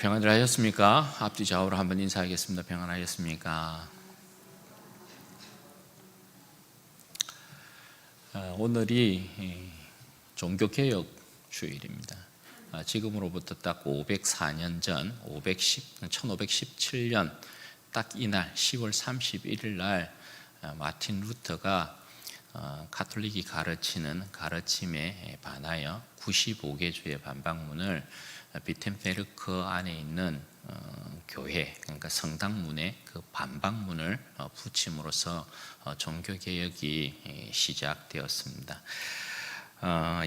평안들 하셨습니까? 앞뒤 좌우로 한번 인사하겠습니다. 평안하셨습니까? 오늘이 종교개혁 주일입니다. 지금으로부터 딱 504년 전 1517년 딱 이날 10월 31일 날 마틴 루터가 가톨릭이 가르치는 가르침에 반하여 95개주의 반박문을 비텐베르크 안에 있는 교회, 그러니까 성당문에 그 반박문을 붙임으로써 종교개혁이 시작되었습니다.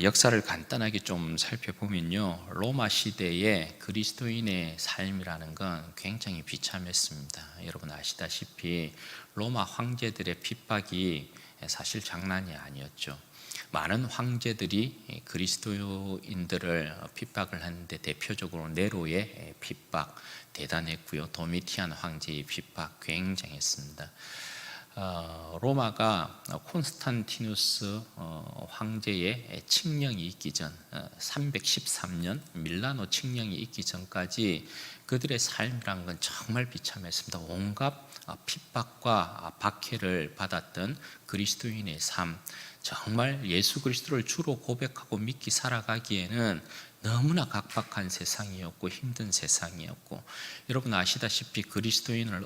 역사를 간단하게 좀 살펴보면요, 로마 시대의 그리스도인의 삶이라는 건 굉장히 비참했습니다. 여러분 아시다시피 로마 황제들의 핍박이 사실 장난이 아니었죠. 많은 황제들이 그리스도인들을 핍박을 하는데 대표적으로 네로의 핍박 대단했고요. 도미티안 황제의 핍박 굉장했습니다. 로마가 콘스탄티누스 황제의 칙령이 있기 전 313년 밀라노 칙령이 있기 전까지 그들의 삶이란 건 정말 비참했습니다. 온갖 핍박과 박해를 받았던 그리스도인의 삶, 정말 예수 그리스도를 주로 고백하고 믿기 살아가기에는 너무나 각박한 세상이었고 힘든 세상이었고, 여러분 아시다시피 그리스도인을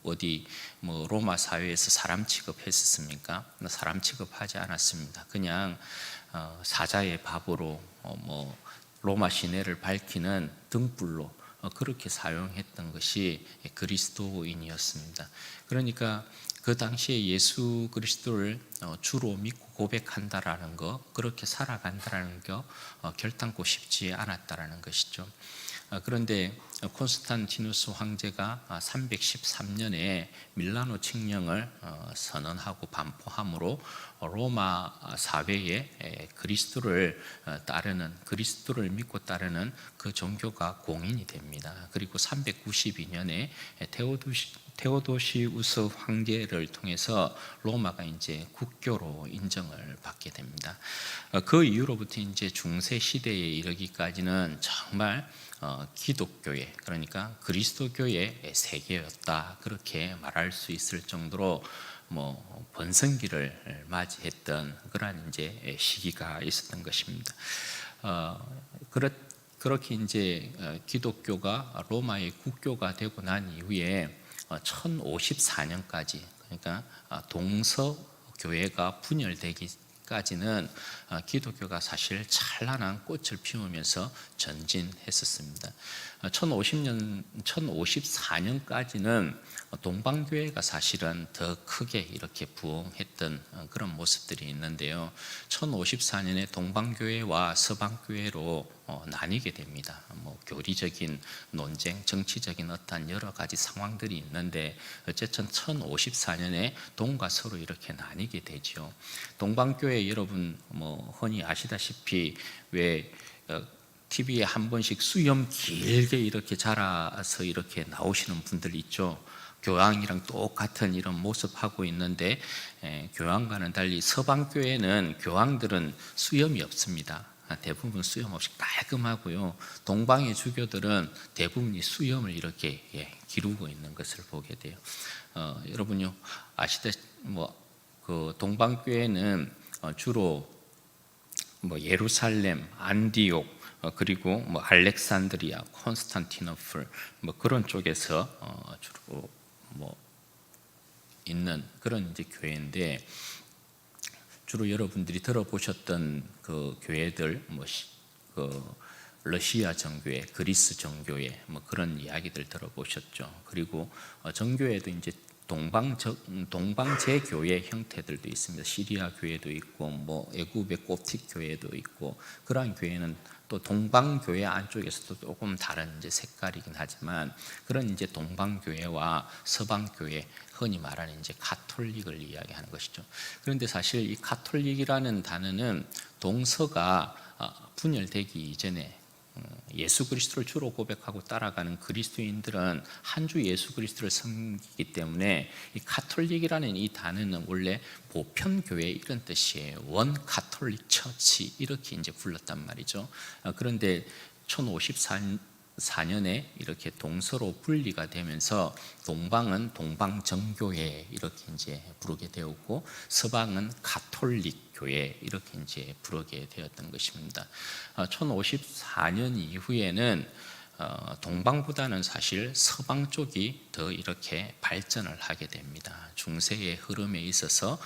어디 로마 사회에서 사람 취급했었습니까? 사람 취급하지 않았습니다. 그냥 사자의 밥으로 로마 시내를 밝히는 등불로 그렇게 사용했던 것이 그리스도인이었습니다. 그러니까 그 당시에 예수 그리스도를 주로 믿고 고백한다라는 것, 그렇게 살아간다라는 것 결단코 쉽지 않았다라는 것이죠. 그런데 콘스탄티누스 황제가 313년에 밀라노 칙령을 선언하고 반포함으로 로마 사회에 그리스도를 믿고 따르는 그 종교가 공인이 됩니다. 그리고 392년에 테오도시우스 황제를 통해서 로마가 이제 국교로 인정을 받게 됩니다. 그 이후로부터 이제 중세 시대에 이르기까지는 정말 기독교의, 그러니까 그리스도교의 세계였다, 그렇게 말할 수 있을 정도로 번성기를 맞이했던 그러한 이제 시기가 있었던 것입니다. 그렇게 이제 기독교가 로마의 국교가 되고 난 이후에 1054년까지, 그러니까 동서교회가 분열되기까지는 기독교가 사실 찬란한 꽃을 피우면서 전진했었습니다. 1054년까지는 동방교회가 사실은 더 크게 이렇게 부흥했던 그런 모습들이 있는데요, 1054년에 동방교회와 서방교회로 나뉘게 됩니다. 교리적인 논쟁, 정치적인 어떤 여러 가지 상황들이 있는데 어쨌든 1054년에 동과 서로 이렇게 나뉘게 되죠. 동방교회 여러분 흔히 아시다시피 왜 TV에 한 번씩 수염 길게 이렇게 자라서 이렇게 나오시는 분들 있죠. 교황이랑 똑같은 이런 모습하고 있는데 교황과는 달리 서방교회는 교황들은 수염이 없습니다. 대부분 수염 없이 깔끔하고요. 동방의 주교들은 대부분이 수염을 이렇게 기르고 있는 것을 보게 돼요. 여러분요 아시다시피 그 동방교회는 주로 예루살렘, 안디옥, 그리고 알렉산드리아, 콘스탄티노플 그런 쪽에서 주로 있는 그런 이제 교회인데, 주로 여러분들이 들어보셨던 그 교회들 그 러시아 정교회, 그리스 정교회 그런 이야기들 들어보셨죠. 그리고 정교회도 이제 동방제 교회 형태들도 있습니다. 시리아 교회도 있고 애굽의 고틱 교회도 있고, 그러한 교회는 또 동방교회 안쪽에서도 조금 다른 이제 색깔이긴 하지만, 그런 이제 동방교회와 서방교회, 흔히 말하는 이제 가톨릭을 이야기하는 것이죠. 그런데 사실 이 가톨릭이라는 단어는 동서가 분열되기 이전에 예수 그리스도를 주로 고백하고 따라가는 그리스도인들은 한 주 예수 그리스도를 섬기기 때문에 이 가톨릭이라는 이 단어는 원래 보편교회 이런 뜻이에요. 원 가톨릭 처치 이렇게 이제 불렀단 말이죠. 그런데 1054 14년에 이렇게 동서로 분리가 되면서 동방은 동방정교회 이렇게 이제 부르게 되었고 서방은 가톨릭 교회 이렇게 이제 부르게 되었던 것입니다. 1054년 이후에는 동방보다는 사실 서방 쪽이 더 이렇게 발전을 하게 됩니다. 중세의 흐름에 있어서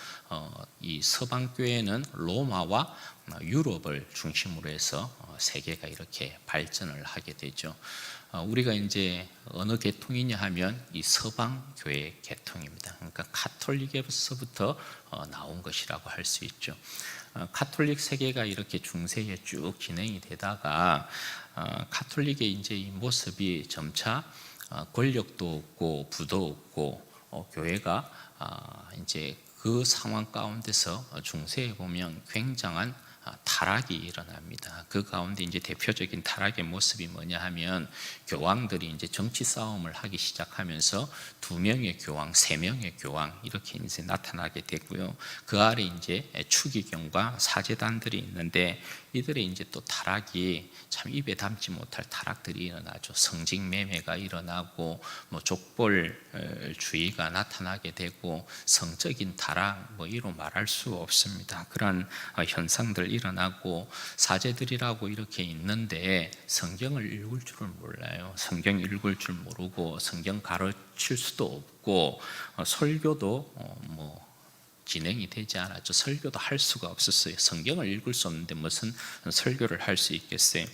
이 서방 교회는 로마와 유럽을 중심으로 해서 세계가 이렇게 발전을 하게 되죠. 우리가 이제 어느 계통이냐 하면 이 서방 교회 계통입니다. 그러니까 가톨릭에서부터 나온 것이라고 할 수 있죠. 가톨릭 세계가 이렇게 중세에 쭉 진행이 되다가 가톨릭의 이제 이 모습이 점차 권력도 없고 부도 없고 교회가 이제 그 상황 가운데서 중세에 보면 굉장한 타락이 일어납니다. 그 가운데 이제 대표적인 타락의 모습이 뭐냐 하면 교황들이 이제 정치 싸움을 하기 시작하면서 2명의 교황, 3명의 교황 이렇게 이제 나타나게 되고요. 그 아래 이제 추기경과 사제단들이 있는데 이들의 이제 또 타락이 참 입에 담지 못할 타락들이 일어나죠. 성직매매가 일어나고 뭐 족벌주의가 나타나게 되고 성적인 타락 뭐 이로 말할 수 없습니다. 그런 현상들 일어나고 사제들이라고 이렇게 있는데 성경을 읽을 줄을 몰라요. 성경 읽을 줄 모르고 성경 가르칠 수도 없고 설교도 뭐 진행이 되지 않았죠. 설교도 할 수가 없었어요. 성경을 읽을 수 없는데 무슨 설교를 할 수 있겠어요.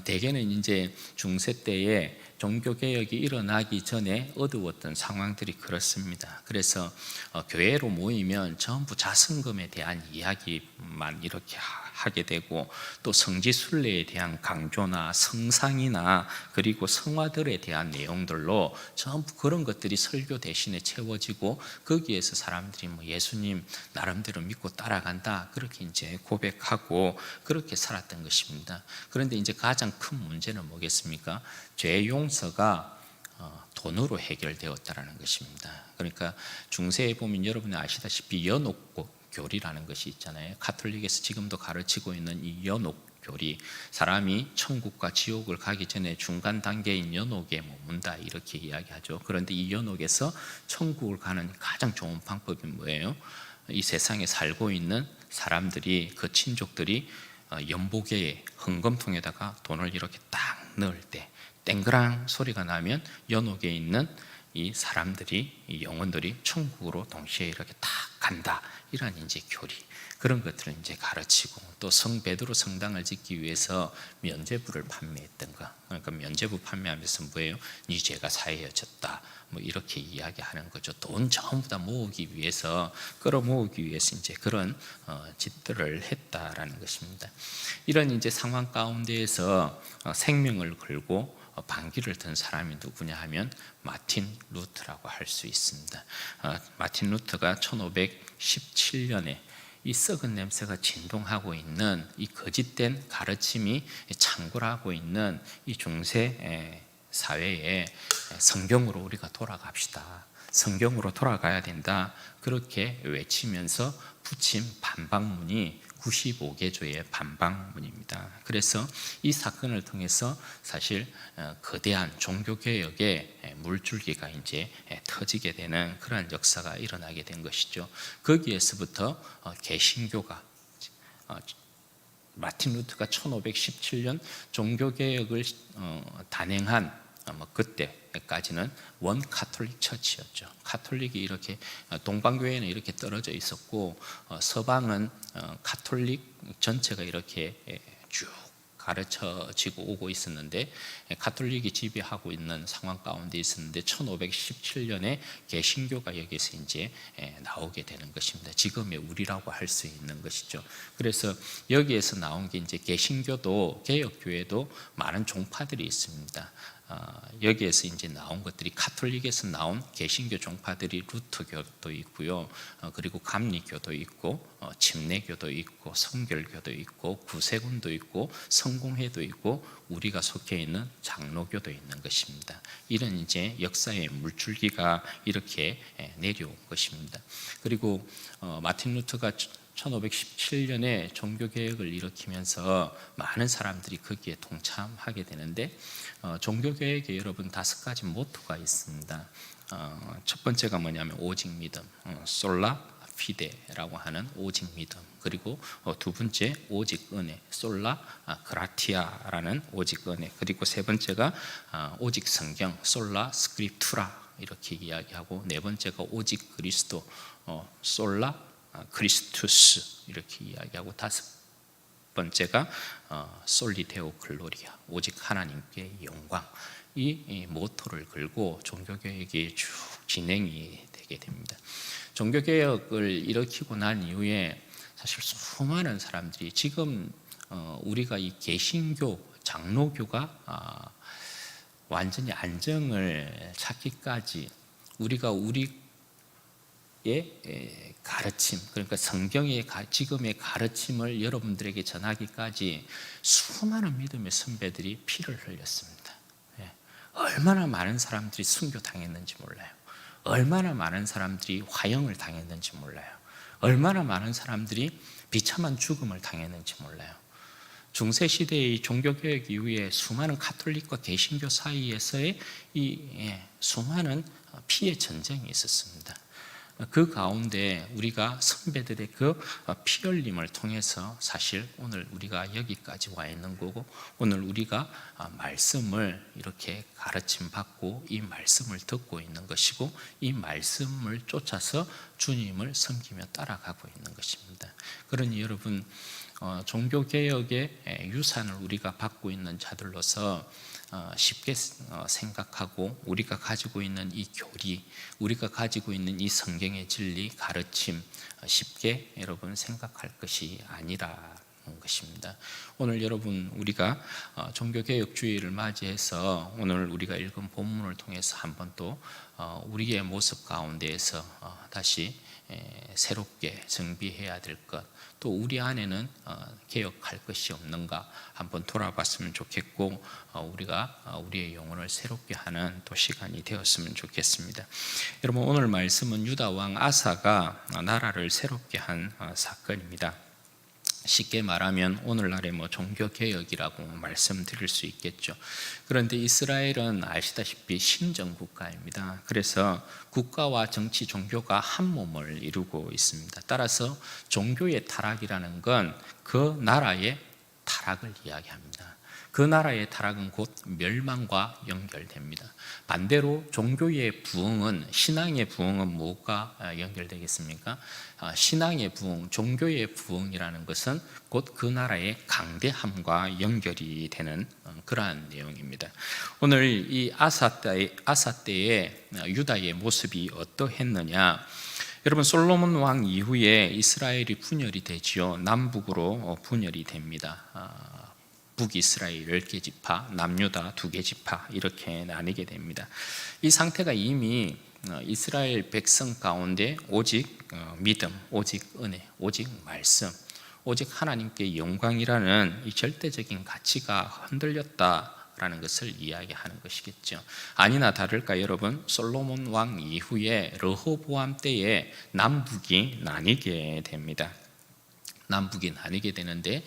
대개는 이제 중세 때에 종교개혁이 일어나기 전에 어두웠던 상황들이 그렇습니다. 그래서 교회로 모이면 전부 자선금에 대한 이야기만 이렇게 하게 되고 또 성지순례에 대한 강조나 성상이나 그리고 성화들에 대한 내용들로 전부 그런 것들이 설교 대신에 채워지고 거기에서 사람들이 뭐 예수님 나름대로 믿고 따라간다 그렇게 이제 고백하고 그렇게 살았던 것입니다. 그런데 이제 가장 큰 문제는 뭐겠습니까? 죄 용서가 돈으로 해결되었다라는 것입니다. 그러니까 중세에 보면 여러분이 아시다시피 연옥교리라는 것이 있잖아요. 가톨릭에서 지금도 가르치고 있는 이 연옥교리, 사람이 천국과 지옥을 가기 전에 중간 단계인 연옥에 머문다 이렇게 이야기하죠. 그런데 이 연옥에서 천국을 가는 가장 좋은 방법이 뭐예요? 이 세상에 살고 있는 사람들이 그 친족들이 연보계에 헌금통에다가 돈을 이렇게 딱 넣을 때 땡그랑 소리가 나면 연옥에 있는 이 사람들이 이 영혼들이 천국으로 동시에 이렇게 딱 간다. 이런 이제 교리 그런 것들을 이제 가르치고 또 성 베드로 성당을 짓기 위해서 면죄부를 판매했던 거. 그러니까 면죄부 판매하면서 뭐예요? 네 죄가 사해졌다. 뭐 이렇게 이야기하는 거죠. 돈 전부 다 모으기 위해서 끌어모으기 위해서 이제 그런 짓들을 했다라는 것입니다. 이런 이제 상황 가운데에서 생명을 걸고 반기를 든 사람이 누구냐 하면 마틴 루터라고 할 수 있습니다. 마틴 루터가 1517년에 이 썩은 냄새가 진동하고 있는 이 거짓된 가르침이 창궐하고 있는 이 중세 사회에 성경으로 우리가 돌아갑시다. 성경으로 돌아가야 된다. 그렇게 외치면서 붙인 반박문이 95개조의 반박문입니다. 그래서 이 사건을 통해서 사실 거대한 종교개혁의 물줄기가 이제 터지게 되는 그러한 역사가 일어나게 된 것이죠. 거기에서부터 개신교가 마틴 루터가 1517년 종교개혁을 단행한 그때까지는 원 카톨릭 처치였죠. 카톨릭이 이렇게 동방교회는 이렇게 떨어져 있었고 서방은 카톨릭 전체가 이렇게 쭉 가르쳐지고 오고 있었는데 가톨릭이 지배하고 있는 상황 가운데 있었는데 1517년에 개신교가 여기서 이제 나오게 되는 것입니다. 지금의 우리라고 할 수 있는 것이죠. 그래서 여기에서 나온 게 이제 개신교도 개혁교회도 많은 종파들이 있습니다. 여기에서 이제 나온 것들이 가톨릭에서 나온 개신교 종파들이 루터교도 있고요. 그리고 감리교도 있고 침례교도 있고 성결교도 있고 구세군도 있고 성공회도 있고 우리가 속해 있는 장로교도 있는 것입니다. 이런 이제 역사의 물줄기가 이렇게 내려온 것입니다. 그리고 마틴 루터가 1517년에 종교개혁을 일으키면서 많은 사람들이 거기에 동참하게 되는데 종교개혁에 여러분 5가지 모토가 있습니다. 첫 번째가 뭐냐면 오직 믿음, 솔라 피데라고 하는 오직 믿음. 그리고 두 번째 오직 은혜, 솔라 그라티아라는 오직 은혜. 그리고 세 번째가 오직 성경, 솔라 스크립투라 이렇게 이야기하고, 네 번째가 오직 그리스도, 솔라 크리스투스 이렇게 이야기하고, 다섯 번째가 솔리데오 글로리아, 오직 하나님께 영광. 이 모토를 걸고 종교개혁이 쭉 진행이 되게 됩니다. 종교개혁을 일으키고 난 이후에 사실 수많은 사람들이 지금 우리가 이 개신교, 장로교가 완전히 안정을 찾기까지 우리가 우리의 가르침, 그러니까 성경의 지금의 가르침을 여러분들에게 전하기까지 수많은 믿음의 선배들이 피를 흘렸습니다. 얼마나 많은 사람들이 순교당했는지 몰라요. 얼마나 많은 사람들이 화형을 당했는지 몰라요. 얼마나 많은 사람들이 비참한 죽음을 당했는지 몰라요. 중세시대의 종교개혁 이후에 수많은 가톨릭과 개신교 사이에서의 이 수많은 피의 전쟁이 있었습니다. 그 가운데 우리가 선배들의 그 피 흘림을 통해서 사실 오늘 우리가 여기까지 와 있는 거고, 오늘 우리가 말씀을 이렇게 가르침 받고 이 말씀을 듣고 있는 것이고, 이 말씀을 쫓아서 주님을 섬기며 따라가고 있는 것입니다. 그러니 여러분, 종교개혁의 유산을 우리가 받고 있는 자들로서 쉽게 생각하고, 우리가 가지고 있는 이 교리, 우리가 가지고 있는 이 성경의 진리, 가르침 쉽게 여러분 생각할 것이 아니라는 것입니다. 오늘 여러분, 우리가 종교개혁주의를 맞이해서 오늘 우리가 읽은 본문을 통해서 한번 또 우리의 모습 가운데에서 다시 새롭게 정비해야 될 것, 또 우리 안에는 개혁할 것이 없는가 한번 돌아봤으면 좋겠고, 우리가 우리의 영혼을 새롭게 하는 또 시간이 되었으면 좋겠습니다. 여러분, 오늘 말씀은 유다 왕 아사가 나라를 새롭게 한 사건입니다. 쉽게 말하면 오늘날의 종교개혁이라고 말씀드릴 수 있겠죠. 그런데 이스라엘은 아시다시피 신정국가입니다. 그래서 국가와 정치, 종교가 한 몸을 이루고 있습니다. 따라서 종교의 타락이라는 건 그 나라의 타락을 이야기합니다. 그 나라의 타락은 곧 멸망과 연결됩니다. 반대로 종교의 부흥은, 신앙의 부흥은 뭐가 연결되겠습니까? 신앙의 부흥, 종교의 부흥이라는 것은 곧 그 나라의 강대함과 연결이 되는 그러한 내용입니다. 오늘 이 아사 때의 유다의 모습이 어떠했느냐? 여러분, 솔로몬 왕 이후에 이스라엘이 분열이 되지요. 남북으로 분열이 됩니다. 북이스라엘 10개 지파, 남유다 2개 지파 이렇게 나뉘게 됩니다. 이 상태가 이미 이스라엘 백성 가운데 오직 믿음, 오직 은혜, 오직 말씀, 오직 하나님께 영광이라는 이 절대적인 가치가 흔들렸다라는 것을 이야기하는 것이겠죠. 아니나 다를까 여러분, 솔로몬 왕 이후에 르호보암 때에 남북이 나뉘게 됩니다. 남북이 나뉘게 되는데,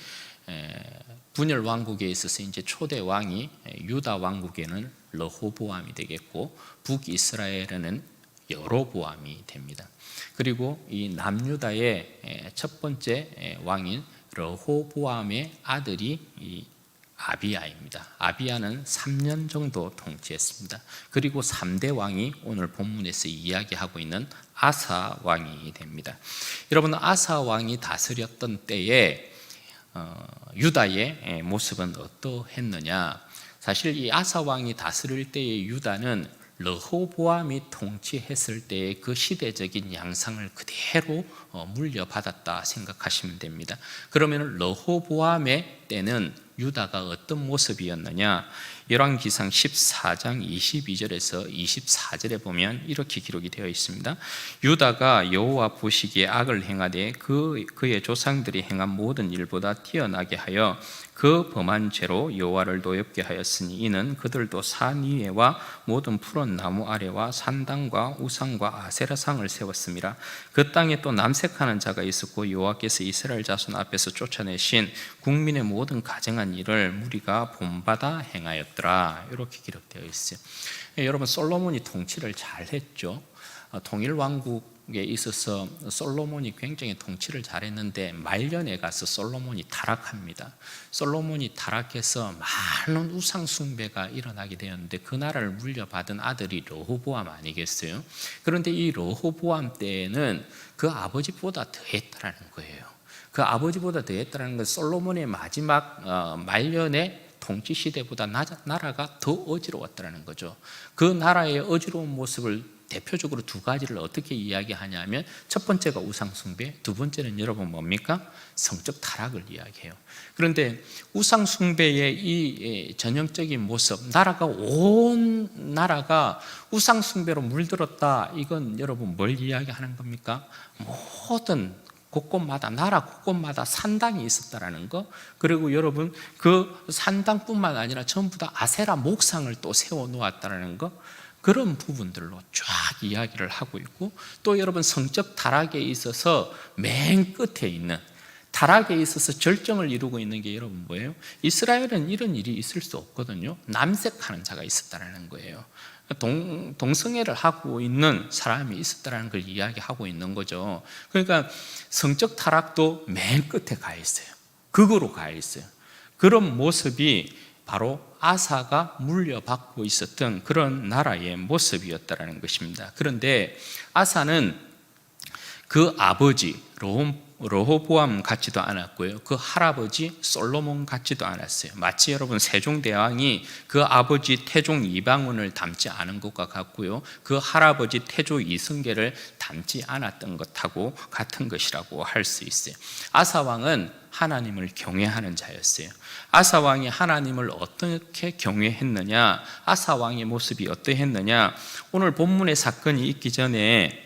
분열 왕국에 있어서 이제 초대 왕이 유다 왕국에는 르호보암이 되겠고, 북이스라엘에는 여로보암이 됩니다. 그리고 이 남유다의 첫 번째 왕인 르호보암의 아들이 이 아비야입니다. 아비야는 3년 정도 통치했습니다. 그리고 3대 왕이 오늘 본문에서 이야기하고 있는 아사 왕이 됩니다. 여러분, 아사 왕이 다스렸던 때에 유다의 모습은 어떠했느냐? 사실 이 아사 왕이 다스릴 때의 유다는 르호보암이 통치했을 때의 그 시대적인 양상을 그대로 물려받았다 생각하시면 됩니다. 그러면 르호보암의 때는 유다가 어떤 모습이었느냐? 열왕기상 14장 22절에서 24절에 보면 이렇게 기록이 되어 있습니다. 유다가 여호와 보시기에 악을 행하되 그의 조상들이 행한 모든 일보다 뛰어나게 하여 그 범한 죄로 여호와를 노엽게 하였으니 이는 그들도 산 위에와 모든 푸른 나무 아래와 산당과 우상과 아세라상을 세웠습니다. 그 땅에 또 남색하는 자가 있었고 여호와께서 이스라엘 자손 앞에서 쫓아내신 국민의 모든 가증한 일을 무리가 본받아 행하였더라. 이렇게 기록되어 있어요. 여러분, 솔로몬이 통치를 잘했죠. 통일 왕국에 있어서 솔로몬이 굉장히 통치를 잘했는데 말년에 가서 솔로몬이 타락합니다. 솔로몬이 타락해서 많은 우상 숭배가 일어나게 되었는데 그 나라를 물려받은 아들이 르호보암 아니겠어요? 그런데 이 르호보암 때에는 그 아버지보다 더했다라는 거예요. 그 아버지보다 더했다라는 건 솔로몬의 마지막 말년에 통치 시대보다 나라가 더 어지러웠다는 거죠. 그 나라의 어지러운 모습을 대표적으로 두 가지를 어떻게 이야기하냐면 첫 번째가 우상숭배, 두 번째는 여러분 뭡니까? 성적 타락을 이야기해요. 그런데 우상숭배의 이 전형적인 모습, 온 나라가 우상숭배로 물들었다. 이건 여러분 뭘 이야기하는 겁니까? 모든 곳곳마다, 나라 곳곳마다 산당이 있었다라는 거. 그리고 여러분 그 산당뿐만 아니라 전부 다 아세라 목상을 또 세워 놓았다라는 거. 그런 부분들로 쫙 이야기를 하고 있고, 또 여러분 성적 타락에 있어서 맨 끝에 있는, 타락에 있어서 절정을 이루고 있는 게 여러분 뭐예요? 이스라엘은 이런 일이 있을 수 없거든요. 남색하는 자가 있었다라는 거예요. 동성애를 하고 있는 사람이 있었다라는 걸 이야기하고 있는 거죠. 그러니까 성적 타락도 맨 끝에 가 있어요. 극으로 가 있어요. 그런 모습이 바로 아사가 물려받고 있었던 그런 나라의 모습이었다라는 것입니다. 그런데 아사는 그 아버지 르호보암 같지도 않았고요, 그 할아버지 솔로몬 같지도 않았어요. 마치 여러분 세종대왕이 그 아버지 태종 이방원을 닮지 않은 것과 같고요, 그 할아버지 태조 이승계를 닮지 않았던 것하고 같은 것이라고 할 수 있어요. 아사왕은 하나님을 경외하는 자였어요. 아사왕이 하나님을 어떻게 경외했느냐, 아사왕의 모습이 어떠했느냐, 오늘 본문의 사건이 있기 전에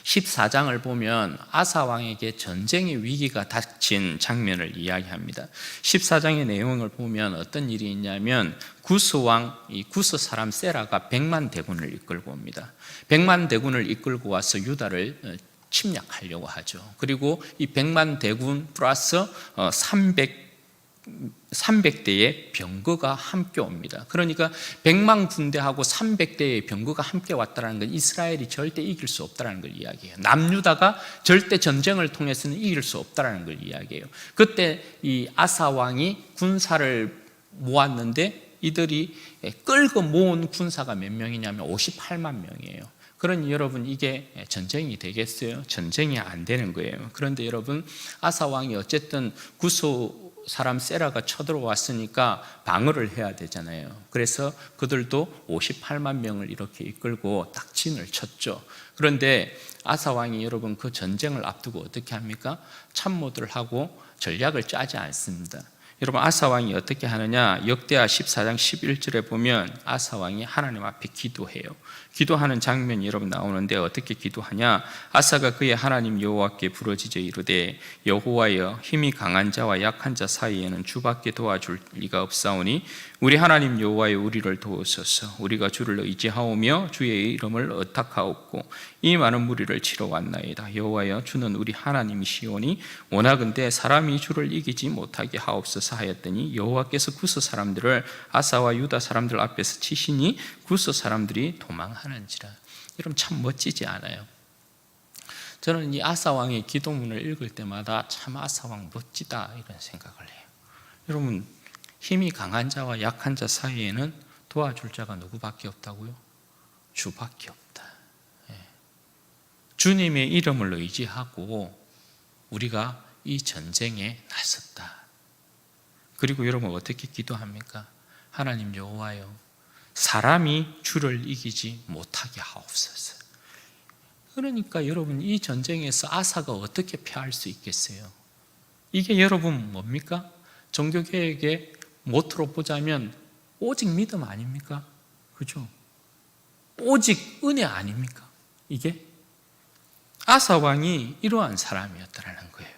14장을 보면 아사왕에게 전쟁의 위기가 닥친 장면을 이야기합니다. 14장의 내용을 보면 어떤 일이 있냐면 구스왕, 이 구스 사람 세라가 100만 대군을 이끌고 옵니다. 100만 대군을 이끌고 와서 유다를 침략하려고 하죠. 그리고 이 100만 대군 플러스 300대의 병거가 함께 옵니다. 그러니까 100만 군대하고 300대의 병거가 함께 왔다는 건 이스라엘이 절대 이길 수 없다는 걸 이야기해요. 남유다가 절대 전쟁을 통해서는 이길 수 없다는 걸 이야기해요. 그때 이 아사 왕이 군사를 모았는데 이들이 끌고 모은 군사가 몇 명이냐면 58만 명이에요. 그러니 여러분 이게 전쟁이 되겠어요? 전쟁이 안 되는 거예요. 그런데 여러분 아사 왕이 어쨌든 구스 사람 세라가 쳐들어왔으니까 방어를 해야 되잖아요. 그래서 그들도 58만 명을 이렇게 이끌고 딱 진을 쳤죠. 그런데 아사 왕이 여러분 그 전쟁을 앞두고 어떻게 합니까? 참모들을 하고 전략을 짜지 않습니다. 여러분 아사 왕이 어떻게 하느냐, 역대하 14장 11절에 보면 아사 왕이 하나님 앞에 기도해요. 기도하는 장면이 여러분 나오는데 어떻게 기도하냐, 아사가 그의 하나님 여호와께 부르짖어 이르되 여호와여, 힘이 강한 자와 약한 자 사이에는 주밖에 도와줄 리가 없사오니 우리 하나님 여호와여, 우리를 도우소서. 우리가 주를 의지하오며 주의 이름을 의탁하옵고 이 많은 무리를 치러 왔나이다. 여호와여, 주는 우리 하나님이시오니 원하건대 사람이 주를 이기지 못하게 하옵소서 하였더니 여호와께서 구스 사람들을 아사와 유다 사람들 앞에서 치시니 구스 사람들이 도망하는지라. 여러분 참 멋지지 않아요? 저는 이 아사 왕의 기도문을 읽을 때마다 참 아사 왕 멋지다 이런 생각을 해요. 여러분 힘이 강한 자와 약한 자 사이에는 도와줄 자가 누구밖에 없다고요? 주밖에 없다. 주님의 이름을 의지하고 우리가 이 전쟁에 나섰다. 그리고 여러분 어떻게 기도합니까? 하나님 여호와여, 사람이 주를 이기지 못하게 하옵소서. 그러니까 여러분 이 전쟁에서 아사가 어떻게 패할 수 있겠어요? 이게 여러분 뭡니까? 종교개혁의 모토로 보자면 오직 믿음 아닙니까? 그죠? 오직 은혜 아닙니까? 이게 아사 왕이 이러한 사람이었다라는 거예요.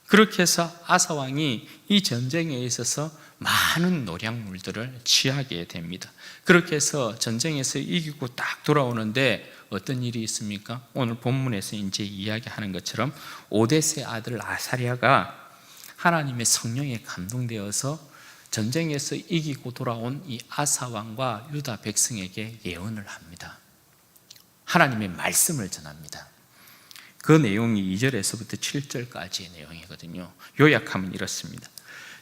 그렇게 해서 아사 왕이 이 전쟁에 있어서 많은 노략물들을 취하게 됩니다. 그렇게 해서 전쟁에서 이기고 딱 돌아오는데 어떤 일이 있습니까? 오늘 본문에서 이제 이야기하는 것처럼 오뎃의 아들 아사랴가 하나님의 성령에 감동되어서 전쟁에서 이기고 돌아온 이 아사 왕과 유다 백성에게 예언을 합니다. 하나님의 말씀을 전합니다. 그 내용이 2절에서부터 7절까지의 내용이거든요. 요약하면 이렇습니다.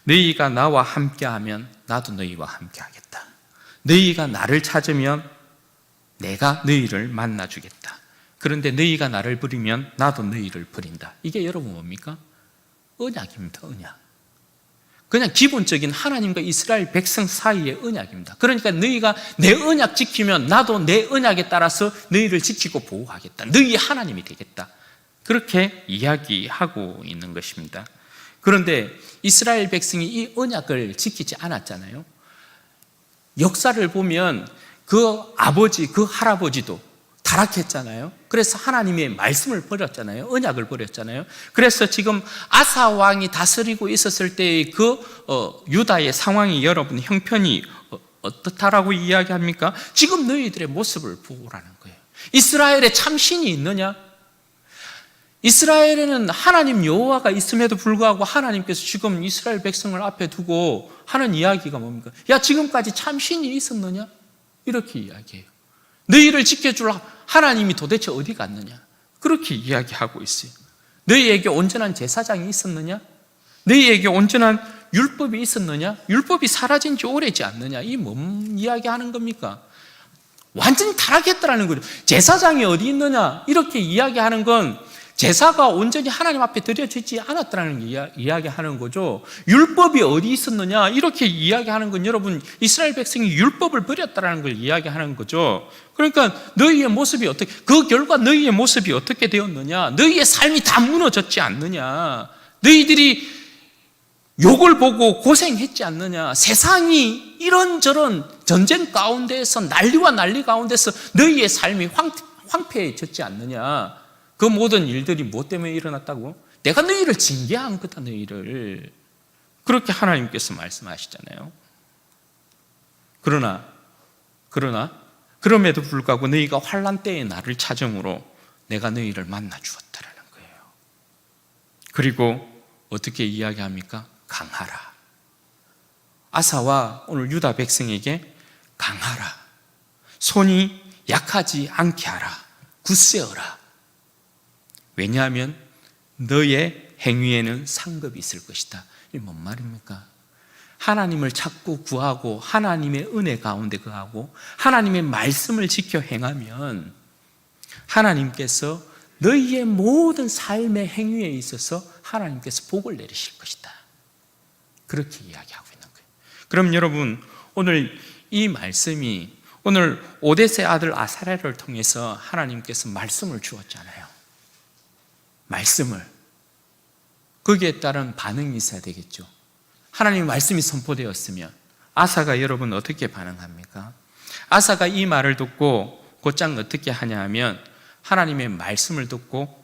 너희가 나와 함께하면 나도 너희와 함께하겠다. 너희가 나를 찾으면 내가 너희를 만나주겠다. 그런데 너희가 나를 버리면 나도 너희를 버린다. 이게 여러분 뭡니까? 언약입니다. 언약. 그냥 기본적인 하나님과 이스라엘 백성 사이의 언약입니다. 그러니까 너희가 내 언약 지키면 나도 내 언약에 따라서 너희를 지키고 보호하겠다. 너희 하나님이 되겠다. 그렇게 이야기하고 있는 것입니다. 그런데 이스라엘 백성이 이 언약을 지키지 않았잖아요. 역사를 보면 그 아버지, 그 할아버지도 타락했잖아요. 그래서 하나님의 말씀을 버렸잖아요. 언약을 버렸잖아요. 그래서 지금 아사 왕이 다스리고 있었을 때의 그 유다의 상황이 여러분 형편이 어떻다라고 이야기합니까? 지금 너희들의 모습을 보라는 거예요. 이스라엘에 참신이 있느냐? 이스라엘에는 하나님 여호와가 있음에도 불구하고 하나님께서 지금 이스라엘 백성을 앞에 두고 하는 이야기가 뭡니까? 야, 지금까지 참신이 있었느냐? 이렇게 이야기해요. 너희를 지켜줄 하나님이 도대체 어디 갔느냐? 그렇게 이야기하고 있어요. 너희에게 온전한 제사장이 있었느냐? 너희에게 온전한 율법이 있었느냐? 율법이 사라진 지 오래지 않느냐? 이 뭔 이야기하는 겁니까? 완전히 타락했다라는 거죠. 제사장이 어디 있느냐? 이렇게 이야기하는 건 제사가 온전히 하나님 앞에 드려지지 않았다는 이야기하는 거죠. 율법이 어디 있었느냐 이렇게 이야기하는 건 여러분 이스라엘 백성이 율법을 버렸다는 걸 이야기하는 거죠. 그러니까 너희의 모습이 어떻게, 그 결과 너희의 모습이 어떻게 되었느냐, 너희의 삶이 다 무너졌지 않느냐, 너희들이 욕을 보고 고생했지 않느냐, 세상이 이런저런 전쟁 가운데에서 난리와 난리 가운데서 너희의 삶이 황폐해졌지 않느냐. 그 모든 일들이 무엇 때문에 일어났다고? 내가 너희를 징계한 거다, 너희를. 그렇게 하나님께서 말씀하시잖아요. 그럼에도 불구하고 너희가 환난 때에 나를 찾음으로 내가 너희를 만나 주었다라는 거예요. 그리고 어떻게 이야기합니까? 강하라. 아사와 오늘 유다 백성에게 강하라. 손이 약하지 않게 하라. 굳세어라. 왜냐하면 너의 행위에는 상급이 있을 것이다. 이게 뭔 말입니까? 하나님을 찾고 구하고 하나님의 은혜 가운데 거하고 하나님의 말씀을 지켜 행하면 하나님께서 너희의 모든 삶의 행위에 있어서 하나님께서 복을 내리실 것이다. 그렇게 이야기하고 있는 거예요. 그럼 여러분 오늘 이 말씀이 오늘 오뎃의 아들 아사랴를 통해서 하나님께서 말씀을 주었잖아요. 말씀을. 거기에 따른 반응이 있어야 되겠죠. 하나님의 말씀이 선포되었으면 아사가 여러분 어떻게 반응합니까? 아사가 이 말을 듣고 곧장 어떻게 하냐 하면 하나님의 말씀을 듣고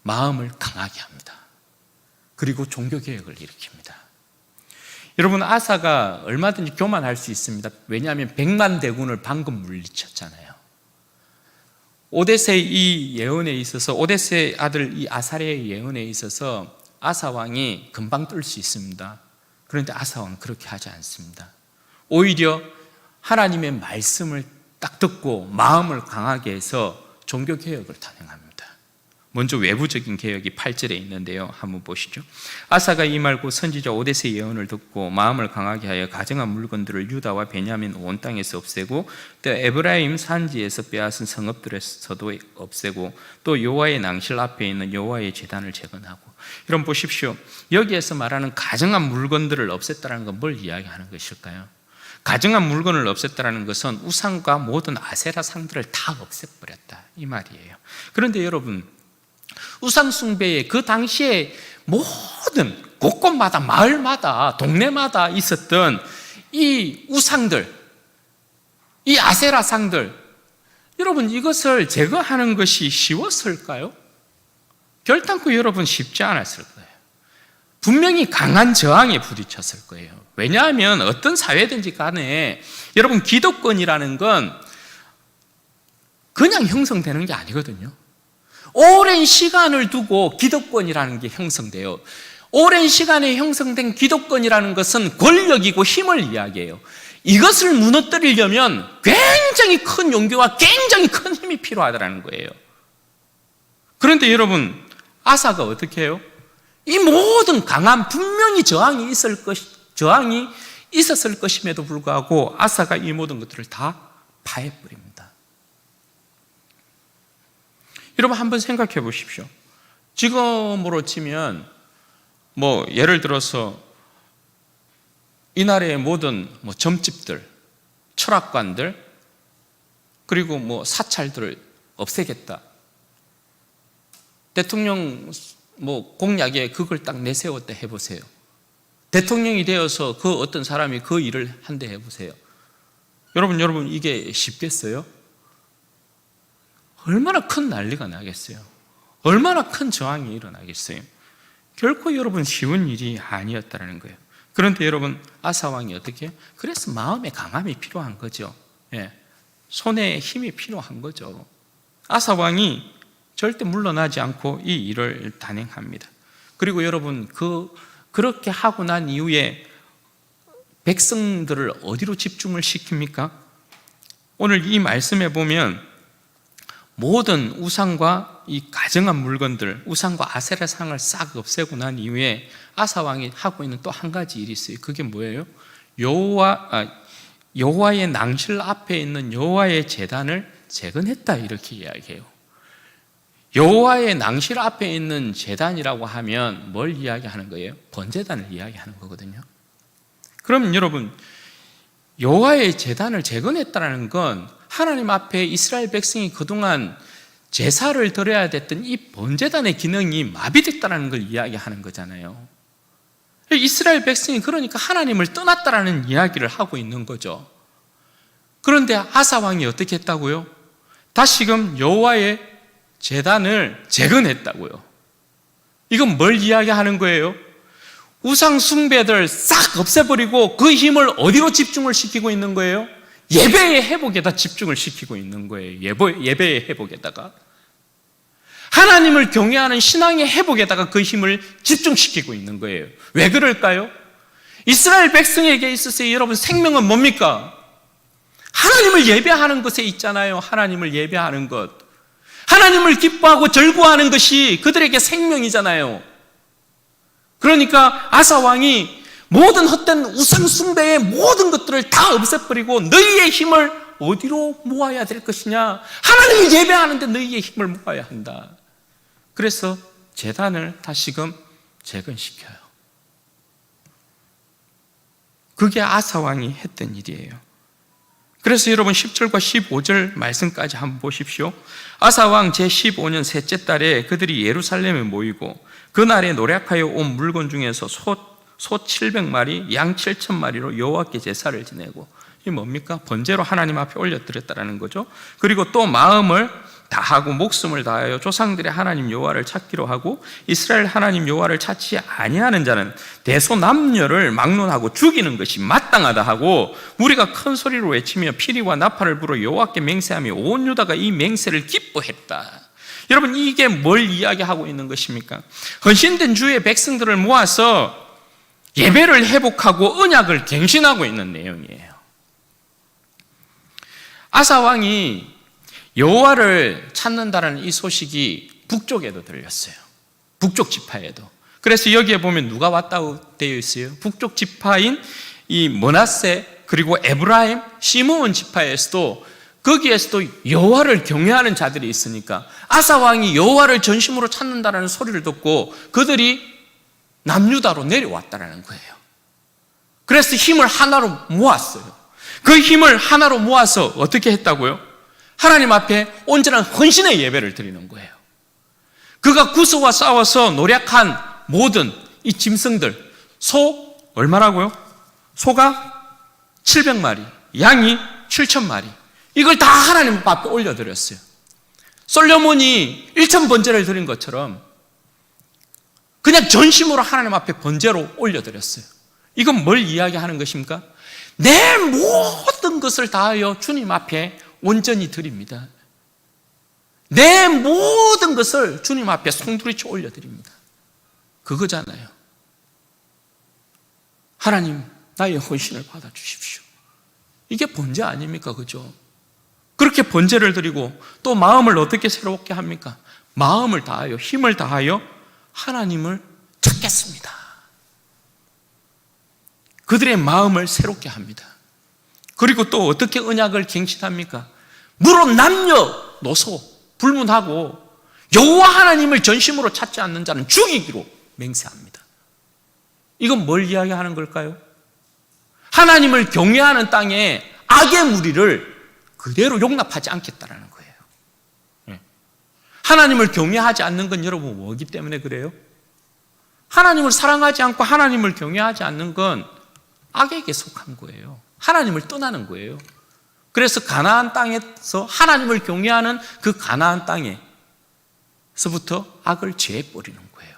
마음을 강하게 합니다. 그리고 종교개혁을 일으킵니다. 여러분 아사가 얼마든지 교만할 수 있습니다. 왜냐하면 100만 대군을 방금 물리쳤잖아요. 오뎃의 이 예언에 있어서, 오뎃의 아들 이 아사랴의 예언에 있어서 아사 왕이 금방 뜰 수 있습니다. 그런데 아사 왕은 그렇게 하지 않습니다. 오히려 하나님의 말씀을 딱 듣고 마음을 강하게 해서 종교개혁을 단행합니다. 먼저 외부적인 개혁이 8절에 있는데요. 한번 보시죠. 아사가 이 말고 선지자 오뎃의 예언을 듣고 마음을 강하게 하여 가정한 물건들을 유다와 베냐민 온 땅에서 없애고 또 에브라임 산지에서 빼앗은 성읍들에서도 없애고 또 여호와의 낭실 앞에 있는 여호와의 제단을 재건하고. 여러분 보십시오. 여기에서 말하는 가정한 물건들을 없앴다는 건 뭘 이야기하는 것일까요? 가정한 물건을 없앴다는 것은 우상과 모든 아세라 상들을 다 없애버렸다 이 말이에요. 그런데 여러분 우상 숭배의 그 당시에 모든 곳곳마다 마을마다 동네마다 있었던 이 우상들, 이 아세라상들, 여러분 이것을 제거하는 것이 쉬웠을까요? 결단코 여러분 쉽지 않았을 거예요. 분명히 강한 저항에 부딪혔을 거예요. 왜냐하면 어떤 사회든지 간에 여러분 기득권이라는 건 그냥 형성되는 게 아니거든요. 오랜 시간을 두고 기득권이라는 게 형성돼요. 오랜 시간에 형성된 기득권이라는 것은 권력이고 힘을 이야기해요. 이것을 무너뜨리려면 굉장히 큰 용기와 굉장히 큰 힘이 필요하다는 거예요. 그런데 여러분, 아사가 어떻게 해요? 이 모든 강한 분명히 저항이 있었을 것임에도 불구하고 아사가 이 모든 것들을 다 파해버립니다. 여러분 한번 생각해 보십시오. 지금으로 치면 예를 들어서 이 나라의 모든 점집들, 철학관들, 그리고 사찰들을 없애겠다. 대통령 공약에 그걸 딱 내세웠다 해보세요. 대통령이 되어서 그 어떤 사람이 그 일을 한다 해보세요. 여러분 이게 쉽겠어요? 얼마나 큰 난리가 나겠어요? 얼마나 큰 저항이 일어나겠어요? 결코 여러분 쉬운 일이 아니었다는 거예요. 그런데 여러분 아사 왕이 어떻게 해요? 그래서 마음의 강함이 필요한 거죠. 손에 힘이 필요한 거죠. 아사 왕이 절대 물러나지 않고 이 일을 단행합니다. 그리고 여러분 그렇게 하고 난 이후에 백성들을 어디로 집중을 시킵니까? 오늘 이 말씀에 보면 모든 우상과 이 가증한 물건들, 우상과 아세라상을 싹 없애고 난 이후에 아사 왕이 하고 있는 또 한 가지 일이 있어요. 그게 뭐예요? 여호와의 낭실 앞에 있는 여호와의 제단을 재건했다, 이렇게 이야기해요. 여호와의 낭실 앞에 있는 제단이라고 하면 뭘 이야기하는 거예요? 번제단을 이야기하는 거거든요. 그럼 여러분, 여호와의 제단을 재건했다는 건 하나님 앞에 이스라엘 백성이 그동안 제사를 드려야 됐던 이 번제단의 기능이 마비됐다는 걸 이야기하는 거잖아요. 이스라엘 백성이 그러니까 하나님을 떠났다라는 이야기를 하고 있는 거죠. 그런데 아사 왕이 어떻게 했다고요? 다시금 여호와의 제단을 재건했다고요. 이건 뭘 이야기하는 거예요? 우상 숭배들 싹 없애버리고 그 힘을 어디로 집중을 시키고 있는 거예요? 예배의 회복에다 집중을 시키고 있는 거예요. 예배의 회복에다가 하나님을 경외하는 신앙의 회복에다가 그 힘을 집중시키고 있는 거예요. 왜 그럴까요? 이스라엘 백성에게 있어서 여러분 생명은 뭡니까? 하나님을 예배하는 것에 있잖아요. 하나님을 예배하는 것, 하나님을 기뻐하고 절구하는 것이 그들에게 생명이잖아요. 그러니까 아사 왕이 모든 헛된 우상 숭배의 모든 것들을 다 없애버리고 너희의 힘을 어디로 모아야 될 것이냐? 하나님을 예배하는데 너희의 힘을 모아야 한다. 그래서 제단을 다시금 재건시켜요. 그게 아사 왕이 했던 일이에요. 그래서 여러분 10절과 15절 말씀까지 한번 보십시오. 아사 왕 제15년 셋째 달에 그들이 예루살렘에 모이고 그날에 노력하여 온 물건 중에서 소 700마리, 양 7,000마리로 여호와께 제사를 지내고, 이게 뭡니까? 번제로 하나님 앞에 올려드렸다는 거죠. 그리고 또 마음을 다하고 목숨을 다하여 조상들의 하나님 여호와를 찾기로 하고 이스라엘 하나님 여호와를 찾지 아니하는 자는 대소남녀를 막론하고 죽이는 것이 마땅하다 하고 우리가 큰 소리로 외치며 피리와 나팔을 불어 여호와께 맹세하며 온 유다가 이 맹세를 기뻐했다. 여러분 이게 뭘 이야기하고 있는 것입니까? 헌신된 주의 백성들을 모아서 예배를 회복하고 언약을 갱신하고 있는 내용이에요. 아사 왕이 여호와를 찾는다는 이 소식이 북쪽에도 들렸어요. 북쪽 지파에도. 그래서 여기에 보면 누가 왔다고 되어 있어요? 북쪽 지파인 이 므낫세 그리고 에브라임, 시므온 지파에서도 거기에서도 여호와를 경외하는 자들이 있으니까 아사 왕이 여호와를 전심으로 찾는다는 소리를 듣고 그들이 남유다로 내려왔다는 거예요. 그래서 힘을 하나로 모았어요. 그 힘을 하나로 모아서 어떻게 했다고요? 하나님 앞에 온전한 헌신의 예배를 드리는 거예요. 그가 구스와 싸워서 노력한 모든 이 짐승들, 소 얼마라고요? 소가 700마리, 양이 7,000마리. 이걸 다 하나님 앞에 올려드렸어요. 솔로몬이 1천 번제를 드린 것처럼 그냥 전심으로 하나님 앞에 번제로 올려드렸어요. 이건 뭘 이야기하는 것입니까? 내 모든 것을 다하여 주님 앞에 온전히 드립니다. 내 모든 것을 주님 앞에 송두리쳐 올려드립니다. 그거잖아요. 하나님, 나의 헌신을 받아주십시오. 이게 번제 아닙니까? 그죠? 그렇게 번제를 드리고 또 마음을 어떻게 새롭게 합니까? 마음을 다하여, 힘을 다하여 하나님을 찾겠습니다. 그들의 마음을 새롭게 합니다. 그리고 또 어떻게 언약을 갱신합니까? 무릇 남녀노소 불문하고 여호와 하나님을 전심으로 찾지 않는 자는 죽이기로 맹세합니다. 이건 뭘 이야기하는 걸까요? 하나님을 경외하는 땅에 악의 무리를 그대로 용납하지 않겠다라는 거예요. 하나님을 경외하지 않는 건 여러분 뭐기 때문에 그래요? 하나님을 사랑하지 않고 하나님을 경외하지 않는 건 악에게 속한 거예요. 하나님을 떠나는 거예요. 그래서 가나안 땅에서 하나님을 경외하는 그 가나안 땅에서부터 악을 제해버리는 거예요.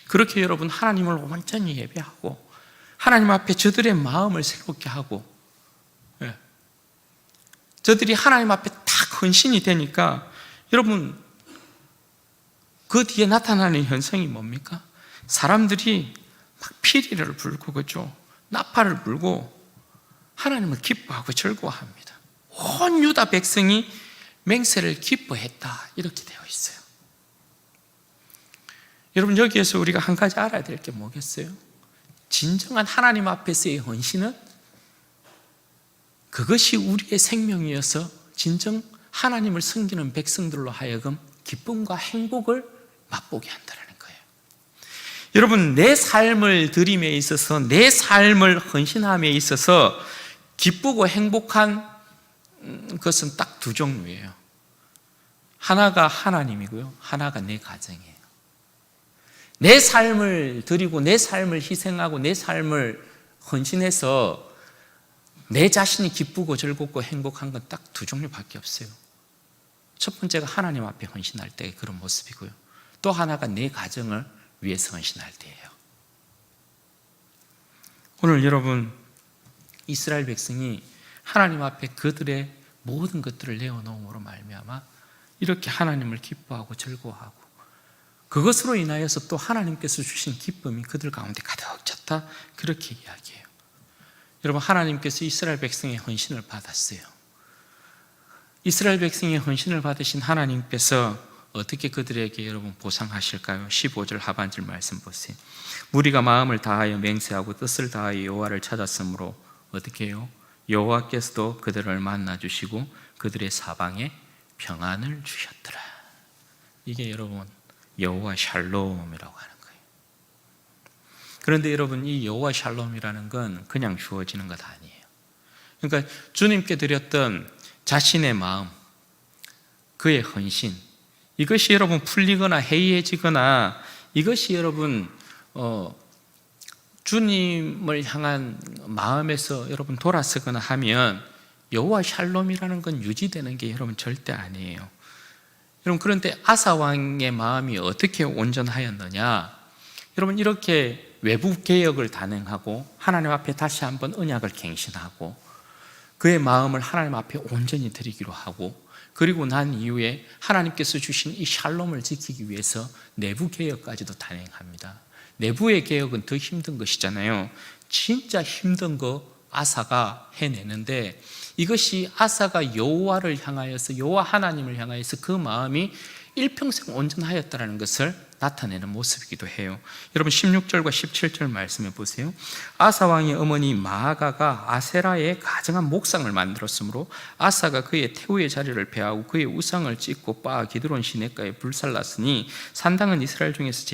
그렇게 여러분 하나님을 온전히 예배하고 하나님 앞에 저들의 마음을 새롭게 하고 저들이 하나님 앞에 딱 헌신이 되니까 여러분 그 뒤에 나타나는 현상이 뭡니까? 사람들이 막 피리를 불고 그죠? 나팔을 불고 하나님을 기뻐하고 즐거워합니다. 온 유다 백성이 맹세를 기뻐했다 이렇게 되어 있어요. 여러분 여기에서 우리가 한 가지 알아야 될 게 뭐겠어요? 진정한 하나님 앞에서의 헌신은 그것이 우리의 생명이어서 진정 하나님을 섬기는 백성들로 하여금 기쁨과 행복을 맛보게 한다는 거예요. 여러분 내 삶을 드림에 있어서 내 삶을 헌신함에 있어서 기쁘고 행복한 것은 딱 두 종류예요. 하나가 하나님이고요, 하나가 내 가정이에요. 내 삶을 드리고 내 삶을 희생하고 내 삶을 헌신해서 내 자신이 기쁘고 즐겁고 행복한 건 딱 두 종류밖에 없어요. 첫 번째가 하나님 앞에 헌신할 때의 그런 모습이고요, 또 하나가 내 가정을 위해서 헌신할 때예요. 오늘 여러분 이스라엘 백성이 하나님 앞에 그들의 모든 것들을 내어놓음으로 말미암아 이렇게 하나님을 기뻐하고 즐거워하고 그것으로 인하여서 또 하나님께서 주신 기쁨이 그들 가운데 가득 찼다 그렇게 이야기해요. 여러분 하나님께서 이스라엘 백성의 헌신을 받았어요. 이스라엘 백성의 헌신을 받으신 하나님께서 어떻게 그들에게 여러분 보상하실까요? 15절 하반절 말씀 보세요. 무리가 마음을 다하여 맹세하고 뜻을 다하여 여호와를 찾았으므로 어떻게 해요? 여호와께서도 그들을 만나주시고 그들의 사방에 평안을 주셨더라. 이게 여러분 여호와 샬롬이라고 하는 거예요. 그런데 여러분 이 여호와 샬롬이라는 건 그냥 주어지는 것 아니에요. 그러니까 주님께 드렸던 자신의 마음, 그의 헌신, 이것이 여러분 풀리거나 해이해지거나 이것이 여러분 주님을 향한 마음에서 여러분 돌아서거나 하면 여호와 샬롬이라는 건 유지되는 게 여러분 절대 아니에요. 여러분 그런데 아사 왕의 마음이 어떻게 온전하였느냐? 여러분 이렇게 외부 개혁을 단행하고 하나님 앞에 다시 한번 언약을 갱신하고 그의 마음을 하나님 앞에 온전히 드리기로 하고 그리고 난 이후에 하나님께서 주신 이 샬롬을 지키기 위해서 내부 개혁까지도 단행합니다. 내부의 개혁은 더 힘든 것이잖아요. 진짜 힘든 거 아사가 해내는데 이것이 아사가 여호와를 향하여서 여호와 하나님을 향하여서 그 마음이 일평생 온전하였다는 것을 나타내는 모습이기도 해요. 여러분 16절과 17절 말씀해 보세요. 아사 왕의 어머니 마아가가 아세라의 가정한 목상을 만들었으므로 아사가 그의 태우의 자리를 폐하고 그의 우상을 찢고 빻아 기드론 시냇가에 불살랐으니 산당은 이스라엘 중에서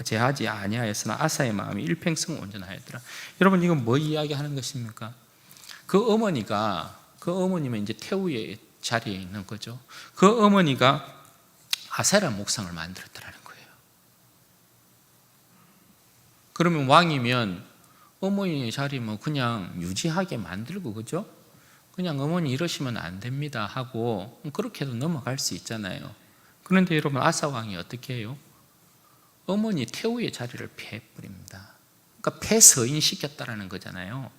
제하지 아니하였으나 아사의 마음이 일평생 온전하였더라. 여러분 이건 뭐 이야기하는 것입니까? 그 어머니면 이제 태우의 자리에 있는 거죠. 그 어머니가 아세라 목상을 만들었더라는 거예요. 그러면 왕이면 어머니의 자리 뭐 그냥 유지하게 만들고, 그죠? 그냥 어머니 이러시면 안 됩니다 하고 그렇게 해도 넘어갈 수 있잖아요. 그런데 여러분, 아사왕이 어떻게 해요? 어머니 태우의 자리를 패버립니다. 그러니까 폐서인시켰다라는 거잖아요.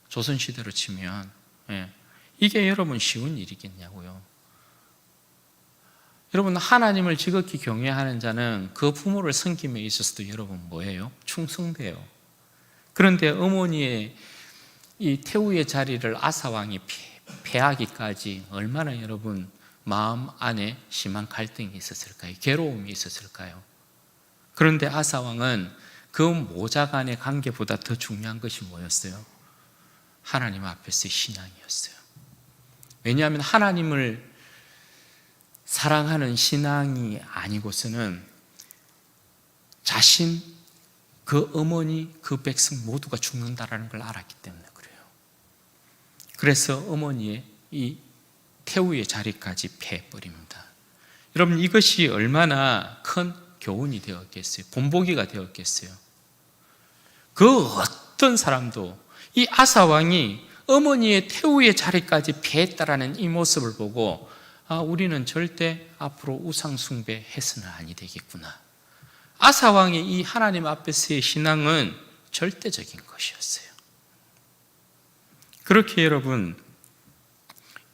조선시대로 치면. 예. 이게 여러분 쉬운 일이겠냐고요. 여러분, 하나님을 지극히 경외하는 자는 그 부모를 섬김에 있어서도 여러분 뭐예요? 충성돼요. 그런데 어머니의 이 태우의 자리를 아사왕이 패하기까지 얼마나 여러분 마음 안에 심한 갈등이 있었을까요? 괴로움이 있었을까요? 그런데 아사왕은 그 모자 간의 관계보다 더 중요한 것이 뭐였어요? 하나님 앞에서의 신앙이었어요. 왜냐하면 하나님을 사랑하는 신앙이 아니고서는 자신, 그 어머니, 그 백성 모두가 죽는다라는 걸 알았기 때문에 그래요. 그래서 어머니의 이 태우의 자리까지 패버립니다. 여러분, 이것이 얼마나 큰 교훈이 되었겠어요? 본보기가 되었겠어요? 그 어떤 사람도 이 아사왕이 어머니의 태우의 자리까지 패했다라는 이 모습을 보고 우리는 절대 앞으로 우상 숭배해서는 아니 되겠구나. 아사왕의 이 하나님 앞에서의 신앙은 절대적인 것이었어요. 그렇게 여러분,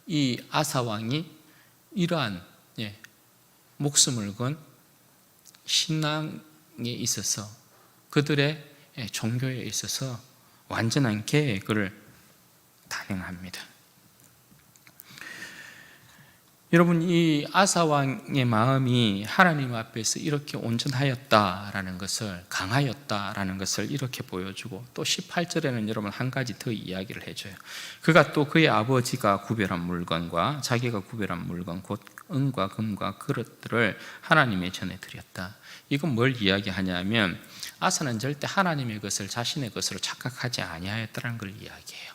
이 아사왕이 이러한 목숨을 건 신앙에 있어서, 그들의 종교에 있어서 완전한 계획을 단행합니다. 여러분, 이 아사왕의 마음이 하나님 앞에서 이렇게 온전하였다라는 것을, 강하였다라는 것을 이렇게 보여주고, 또 18절에는 여러분 한 가지 더 이야기를 해줘요. 그가 또 그의 아버지가 구별한 물건과 자기가 구별한 물건, 곧 은과 금과 그릇들을 하나님의 전에 드렸다. 이건 뭘 이야기하냐면, 아사는 절대 하나님의 것을 자신의 것으로 착각하지 아니하였다는 걸 이야기해요.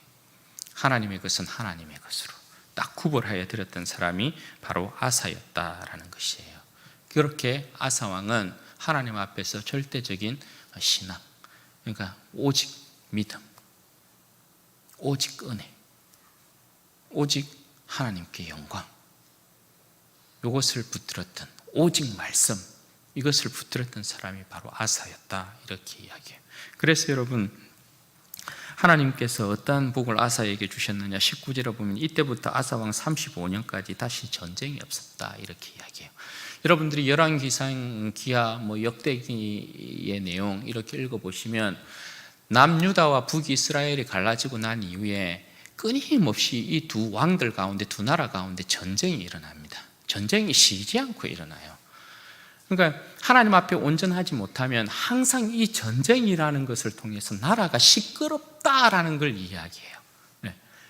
하나님의 것은 하나님의 것으로 딱 구별하여 드렸던 사람이 바로 아사였다라는 것이에요. 그렇게 아사왕은 하나님 앞에서 절대적인 신앙, 그러니까 오직 믿음, 오직 은혜, 오직 하나님께 영광, 이것을 붙들었던, 오직 말씀, 이것을 붙들었던 사람이 바로 아사였다, 이렇게 이야기해요. 그래서 여러분, 하나님께서 어떠한 복을 아사에게 주셨느냐, 19절에 보면 이때부터 아사왕 35년까지 다시 전쟁이 없었다, 이렇게 이야기해요. 여러분들이 열왕기상 기하 역대기의 내용 이렇게 읽어보시면 남유다와 북이스라엘이 갈라지고 난 이후에 끊임없이 이 두 왕들 가운데, 두 나라 가운데 전쟁이 일어납니다. 전쟁이 쉬지 않고 일어나요. 그러니까 하나님 앞에 온전하지 못하면 항상 이 전쟁이라는 것을 통해서 나라가 시끄럽다라는 걸 이야기해요.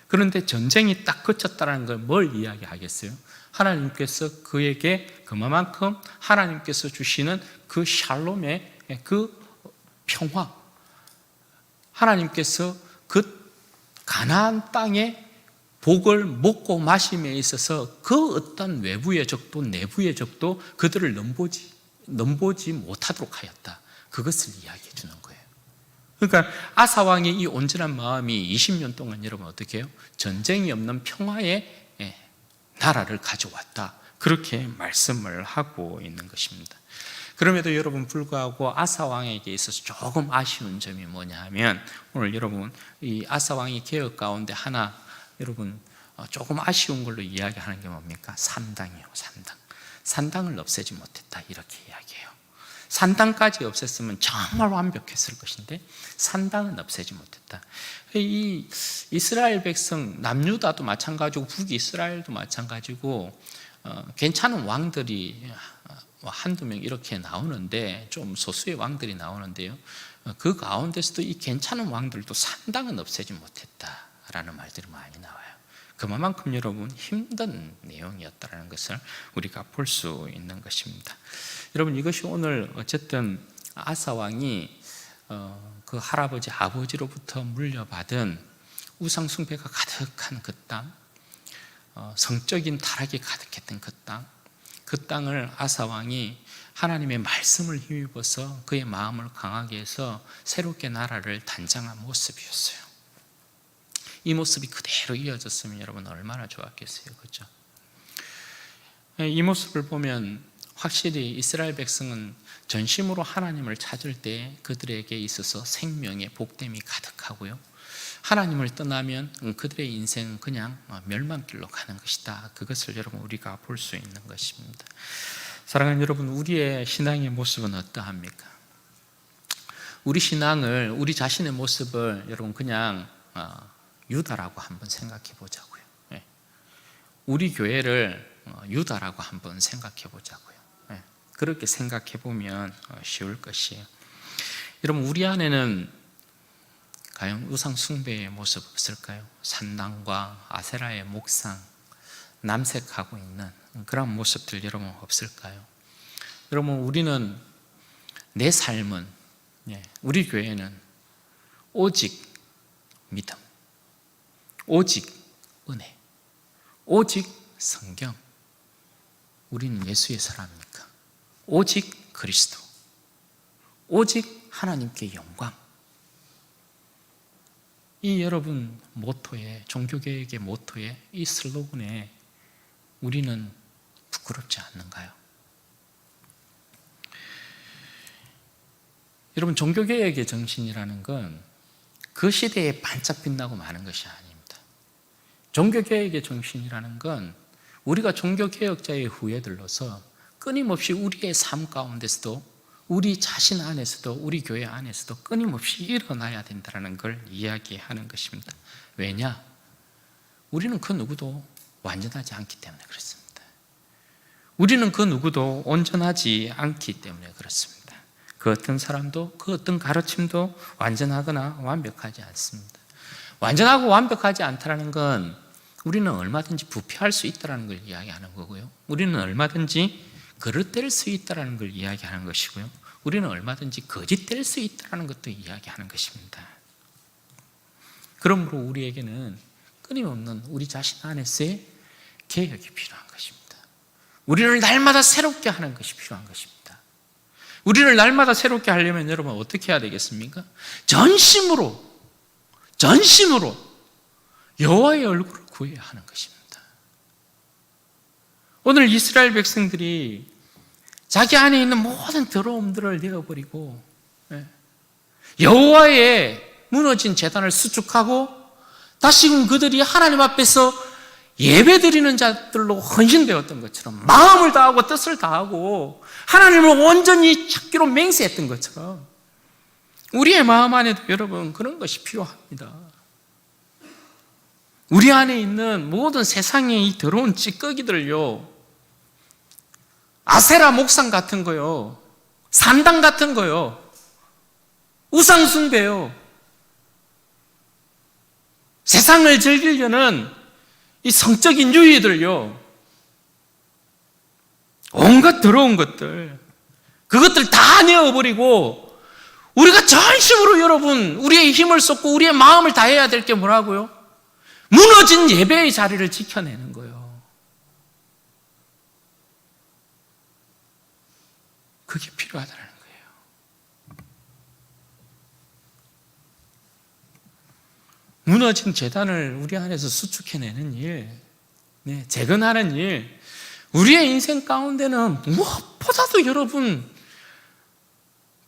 그런데 전쟁이 딱 그쳤다는 걸 뭘 이야기하겠어요? 하나님께서 그에게 그만큼 하나님께서 주시는 그 샬롬의 그 평화, 하나님께서 그 가나안 땅의 복을 먹고 마심에 있어서 그 어떤 외부의 적도 내부의 적도 그들을 넘보지 못하도록 하였다. 그것을 이야기해 주는 거예요. 그러니까 아사왕의 이 온전한 마음이 20년 동안 여러분 어떻게 해요? 전쟁이 없는 평화의 나라를 가져왔다. 그렇게 말씀을 하고 있는 것입니다. 그럼에도 여러분 불구하고 아사왕에게 있어서 조금 아쉬운 점이 뭐냐 하면, 오늘 여러분 이 아사왕의 개혁 가운데 하나 여러분 조금 아쉬운 걸로 이야기하는 게 뭡니까? 산당이요. 산당을 없애지 못했다, 이렇게 이야기해요. 산당까지 없앴으면 정말 완벽했을 것인데 산당은 없애지 못했다. 이 이스라엘 백성, 남유다도 마찬가지고 북이스라엘도 마찬가지고 괜찮은 왕들이 한두 명 이렇게 나오는데, 좀 소수의 왕들이 나오는데요, 그 가운데서도 이 괜찮은 왕들도 산당은 없애지 못했다라는 말들이 많이 나와요. 그만큼 여러분 힘든 내용이었다는 것을 우리가 볼 수 있는 것입니다. 여러분, 이것이 오늘 어쨌든 아사왕이 그 할아버지 아버지로부터 물려받은 우상 숭배가 가득한 그 땅, 성적인 타락이 가득했던 그 땅, 그 땅을 아사 왕이 하나님의 말씀을 힘입어서 그의 마음을 강하게 해서 새롭게 나라를 단장한 모습이었어요. 이 모습이 그대로 이어졌으면 여러분 얼마나 좋았겠어요, 그렇죠? 이 모습을 보면 확실히 이스라엘 백성은 전심으로 하나님을 찾을 때 그들에게 있어서 생명의 복됨이 가득하고요, 하나님을 떠나면 그들의 인생은 그냥 멸망길로 가는 것이다. 그것을 여러분 우리가 볼 수 있는 것입니다. 사랑하는 여러분, 우리의 신앙의 모습은 어떠합니까? 우리 신앙을, 우리 자신의 모습을 여러분 그냥 유다라고 한번 생각해 보자고요. 우리 교회를 유다라고 한번 생각해 보자고요. 그렇게 생각해 보면 쉬울 것이에요. 여러분, 우리 안에는 과연 우상 숭배의 모습 없을까요? 산당과 아세라의 목상 남색하고 있는 그런 모습들 여러분 없을까요? 여러분, 우리는, 내 삶은, 우리 교회는 오직 믿음, 오직 은혜, 오직 성경, 우리는 예수의 사람입니까? 오직 그리스도, 오직 하나님께 영광. 이 여러분 모토에, 종교개혁의 모토에, 이 슬로건에 우리는 부끄럽지 않는가요? 여러분, 종교개혁의 정신이라는 건 그 시대에 반짝 빛나고 마는 것이 아닙니다. 종교개혁의 정신이라는 건 우리가 종교개혁자의 후예들로서 끊임없이 우리의 삶 가운데서도, 우리 자신 안에서도, 우리 교회 안에서도 끊임없이 일어나야 된다는 걸 이야기하는 것입니다. 왜냐? 우리는 그 누구도 완전하지 않기 때문에 그렇습니다. 우리는 그 누구도 온전하지 않기 때문에 그렇습니다. 그 어떤 사람도, 그 어떤 가르침도 완전하거나 완벽하지 않습니다. 완전하고 완벽하지 않다는 건 우리는 얼마든지 부패할 수 있다는 걸 이야기하는 거고요, 우리는 얼마든지 그릇될 수 있다는 걸 이야기하는 것이고요, 우리는 얼마든지 거짓될 수 있다는 것도 이야기하는 것입니다. 그러므로 우리에게는 끊임없는 우리 자신 안에서의 개혁이 필요한 것입니다. 우리를 날마다 새롭게 하는 것이 필요한 것입니다. 우리를 날마다 새롭게 하려면 여러분 어떻게 해야 되겠습니까? 전심으로 여호와의 얼굴을 구해야 하는 것입니다. 오늘 이스라엘 백성들이 자기 안에 있는 모든 더러움들을 내어버리고 여호와의 무너진 제단을 수축하고 다시금 그들이 하나님 앞에서 예배드리는 자들로 헌신되었던 것처럼, 마음을 다하고 뜻을 다하고 하나님을 온전히 찾기로 맹세했던 것처럼 우리의 마음 안에도 여러분 그런 것이 필요합니다. 우리 안에 있는 모든 세상의 이 더러운 찌꺼기들을요, 아세라 목상 같은 거요, 산당 같은 거요, 우상 숭배요, 세상을 즐기려는 이 성적인 유희들요, 온갖 더러운 것들, 그것들 다 내어버리고 우리가 전심으로 여러분 우리의 힘을 쏟고 우리의 마음을 다해야 될 게 뭐라고요? 무너진 예배의 자리를 지켜내는 거예요. 그게 필요하다는 거예요. 무너진 제단을 우리 안에서 수축해내는 일, 재건하는 일, 우리의 인생 가운데는 무엇보다도 여러분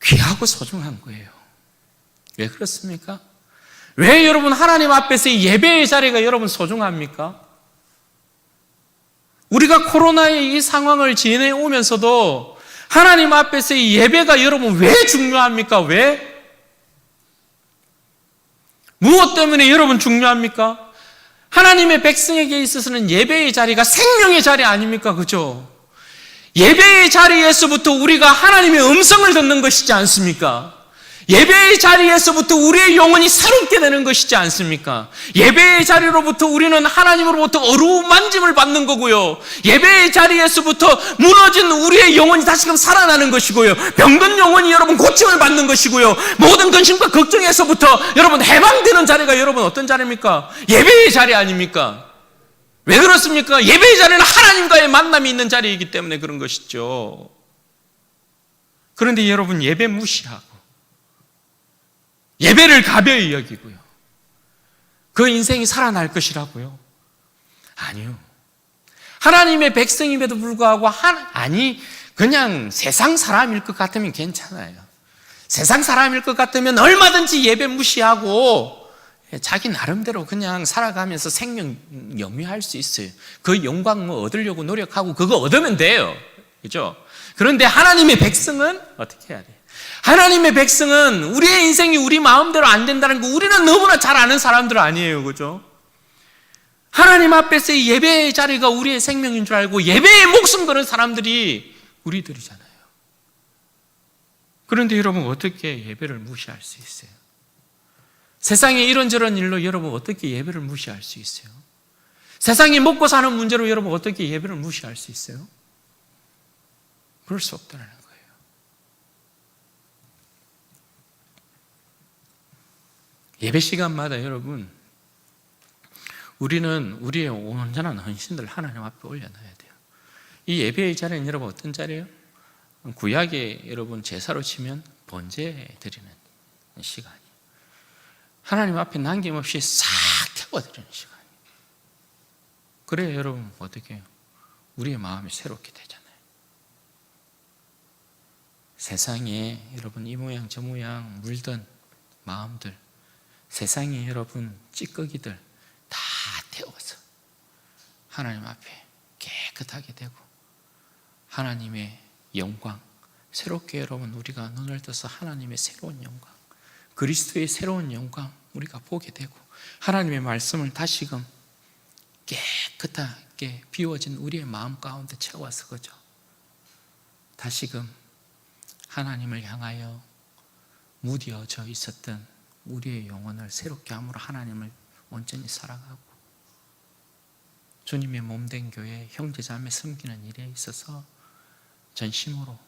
귀하고 소중한 거예요. 왜 그렇습니까? 왜 여러분 하나님 앞에서의 예배의 자리가 여러분 소중합니까? 우리가 코로나의 이 상황을 지내오면서도 하나님 앞에서의 예배가 여러분 왜 중요합니까? 왜? 무엇 때문에 여러분 중요합니까? 하나님의 백성에게 있어서는 예배의 자리가 생명의 자리 아닙니까? 그죠? 예배의 자리에서부터 우리가 하나님의 음성을 듣는 것이지 않습니까? 예배의 자리에서부터 우리의 영혼이 새롭게 되는 것이지 않습니까? 예배의 자리로부터 우리는 하나님으로부터 어루만짐을 받는 거고요, 예배의 자리에서부터 무너진 우리의 영혼이 다시금 살아나는 것이고요, 병든 영혼이 여러분 고침을 받는 것이고요, 모든 근심과 걱정에서부터 여러분 해방되는 자리가 여러분 어떤 자리입니까? 예배의 자리 아닙니까? 왜 그렇습니까? 예배의 자리는 하나님과의 만남이 있는 자리이기 때문에 그런 것이죠. 그런데 여러분, 예배 무시하고 예배를 가벼이 여기고요, 그 인생이 살아날 것이라고요? 아니요. 하나님의 백성임에도 불구하고 그냥 세상 사람일 것 같으면 괜찮아요. 세상 사람일 것 같으면 얼마든지 예배 무시하고 자기 나름대로 그냥 살아가면서 생명 영위할 수 있어요. 그 영광 얻으려고 노력하고 그거 얻으면 돼요. 그죠? 그런데 하나님의 백성은 어떻게 해야 돼요? 하나님의 백성은 우리의 인생이 우리 마음대로 안 된다는 거 우리는 너무나 잘 아는 사람들 아니에요. 그죠? 하나님 앞에서의 예배의 자리가 우리의 생명인 줄 알고 예배에 목숨 거는 사람들이 우리들이잖아요. 그런데 여러분, 어떻게 예배를 무시할 수 있어요? 세상에 이런저런 일로 여러분 어떻게 예배를 무시할 수 있어요? 세상이 먹고 사는 문제로 여러분 어떻게 예배를 무시할 수 있어요? 그럴 수 없다는 거예요. 예배 시간마다 여러분, 우리는 우리의 온전한 헌신들을 하나님 앞에 올려놔야 돼요. 이 예배의 자리는 여러분 어떤 자리예요? 구약에 여러분 제사로 치면 번제 드리는 시간이에요. 하나님 앞에 남김없이 싹 태워드리는 시간이에요. 그래야 여러분 어떻게 해요? 우리의 마음이 새롭게 되잖아요. 세상에 여러분 이 모양 저 모양 물든 마음들, 세상에 여러분 찌꺼기들 다 태워서 하나님 앞에 깨끗하게 되고 하나님의 영광, 새롭게 여러분 우리가 눈을 떠서 하나님의 새로운 영광, 그리스도의 새로운 영광 우리가 보게 되고 하나님의 말씀을 다시금 깨끗하게 비워진 우리의 마음 가운데 채워서 그죠? 다시금 하나님을 향하여 무뎌져 있었던 우리의 영혼을 새롭게 함으로 하나님을 온전히 살아가고 주님의 몸된 교회 형제자매 섬기는 일에 있어서 전심으로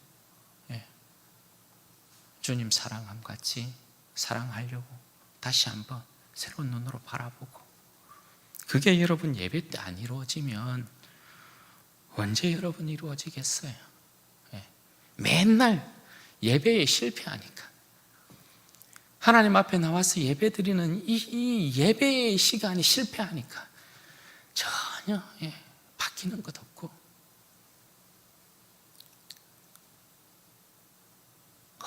주님 사랑함 같이 사랑하려고 다시 한번 새로운 눈으로 바라보고, 그게 여러분 예배 때 안 이루어지면 언제 여러분 이루어지겠어요? 맨날 예배에 실패하니까, 하나님 앞에 나와서 예배 드리는 이 예배의 시간이 실패하니까 전혀 바뀌는 것 없고,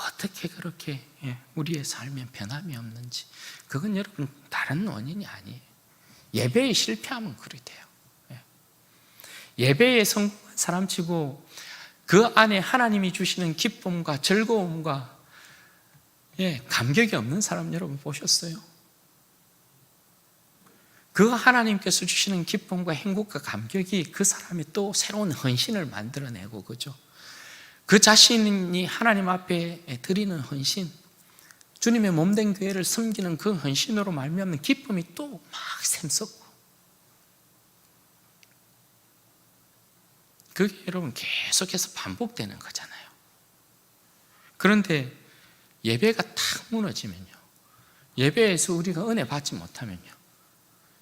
어떻게 그렇게 우리의 삶에 변함이 없는지, 그건 여러분 다른 원인이 아니에요. 예배에 실패하면 그렇게 돼요. 예배에 성공한 사람치고 그 안에 하나님이 주시는 기쁨과 즐거움과 감격이 없는 사람 여러분 보셨어요? 그 하나님께서 주시는 기쁨과 행복과 감격이 그 사람이 또 새로운 헌신을 만들어내고, 그죠? 그 자신이 하나님 앞에 드리는 헌신, 주님의 몸된 교회를 섬기는 그 헌신으로 말미암는 기쁨이 또 막 샘솟고, 그게 여러분 계속해서 반복되는 거잖아요. 그런데 예배가 탁 무너지면요, 예배에서 우리가 은혜 받지 못하면요,